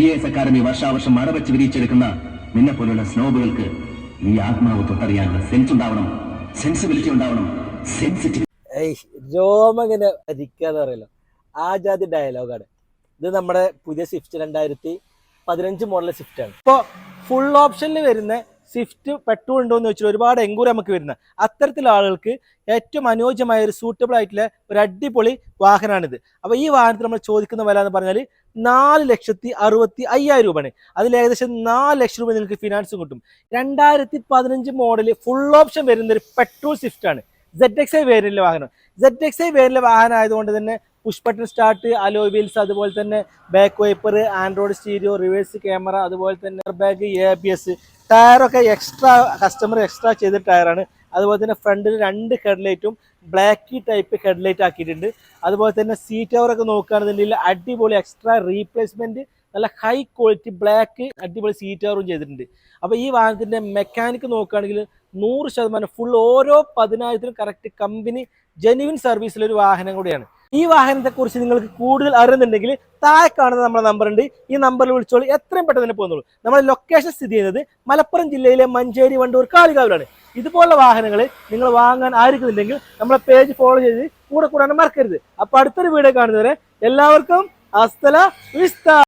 IAS academy വർഷാവർഷം മറവച്ച് വിരിച്ചെടുക്കുന്ന നിന്നെ പോലുള്ള സ്നോബുകൾക്ക് ഈ ആത്മാവ് തൊട്ടറിയാനുള്ള സെൻസ് ഉണ്ടാവണം, സെൻസിബിലിറ്റി ഉണ്ടാവണം, സെൻസിറ്റീവ്. രോമങ്ങനെ അരിക്കാന്ന് പറയല്ലോ, ആ ജാതി ഡയലോഗാണ് ഇത്. നമ്മുടെ പുതിയ സ്വിഫ്റ്റ് 2015 മോഡൽ സ്വിഫ്റ്റ് ആണ്. ഇപ്പോൾ ഫുൾ ഓപ്ഷനിൽ വരുന്ന സ്വിഫ്റ്റ് പെട്രോൾ ഉണ്ടോ എന്ന് വെച്ചാൽ ഒരുപാട് എൻക്വയറി നമുക്ക് വരുന്നത്. അത്തരത്തിലുള്ള ആളുകൾക്ക് ഏറ്റവും അനുയോജ്യമായ ഒരു സൂട്ടബിൾ ആയിട്ടുള്ള ഒരു അടിപൊളി വാഹനമാണിത്. അപ്പോൾ ഈ വാഹനത്തിൽ നമ്മൾ ചോദിക്കുന്ന വില എന്ന് പറഞ്ഞാൽ 4,65,000 രൂപയാണ്. അതിൽ ഏകദേശം 4 ലക്ഷം രൂപ നിങ്ങൾക്ക് ഫിനാൻസും കിട്ടും. 2015 മോഡൽ ഫുൾ ഓപ്ഷൻ വരുന്ന ഒരു പെട്രോൾ സ്വിഫ്റ്റ് ആണ്. ZXi വേരിയന്റിലെ വാഹനം. ZXi വേരിയന്റിലെ വാഹനം ആയതുകൊണ്ട് തന്നെ push button start, alloy wheels, അതുപോലെ തന്നെ back wiper, Android stereo, reverse camera, അതുപോലെ തന്നെ ബാഗ്, ABS, ടയറൊക്കെ കസ്റ്റമർ എക്സ്ട്രാ ചെയ്ത ടയറാണ്. അതുപോലെ തന്നെ ഫ്രണ്ടിൽ 2 ഹെഡ്ലൈറ്റും ബ്ലാക്ക് ടൈപ്പ് ഹെഡ്ലൈറ്റ് ആക്കിയിട്ടുണ്ട്. അതുപോലെ തന്നെ സീറ്റ് കവറൊക്കെ നോക്കുകയാണെന്നുണ്ടെങ്കിൽ അടിപൊളി എക്സ്ട്രാ റീപ്ലേസ്മെന്റ്, നല്ല ഹൈ ക്വാളിറ്റി ബ്ലാക്ക് അടിപൊളി സീറ്റ് കവറും ചെയ്തിട്ടുണ്ട്. അപ്പോൾ ഈ വാഹനത്തിന്റെ മെക്കാനിക്ക് നോക്കുകയാണെങ്കിൽ 100% ഫുൾ ഓരോ 10,000-നും കറക്റ്റ് കമ്പനി ജെന്യുവിൻ സർവീസിലൊരു വാഹനം കൂടിയാണ്. ഈ വാഹനത്തെക്കുറിച്ച് നിങ്ങൾക്ക് കൂടുതൽ അറിയുന്നുണ്ടെങ്കിൽ താഴെ കാണുന്ന നമ്മുടെ നമ്പർ ഉണ്ട്, ഈ നമ്പറിൽ വിളിച്ചോളൂ, എത്രയും പെട്ടെന്ന് തന്നെ പോകുന്നുള്ളൂ. നമ്മുടെ ലൊക്കേഷൻ സ്ഥിതി ചെയ്യുന്നത് മലപ്പുറം ജില്ലയിലെ മഞ്ചേരി, വണ്ടൂർ, കാളികാവിലാണ്. ഇതുപോലുള്ള വാഹനങ്ങൾ നിങ്ങൾ വാങ്ങാൻ ആയിരിക്കുന്നുണ്ടെങ്കിൽ നമ്മളെ പേജ് ഫോളോ ചെയ്ത് കൂടെ കൂടാൻ മറക്കരുത്. അപ്പോൾ അടുത്തൊരു വീഡിയോ കാണുന്നവരെ എല്ലാവർക്കും അസ്സലാമു അലൈക്കും.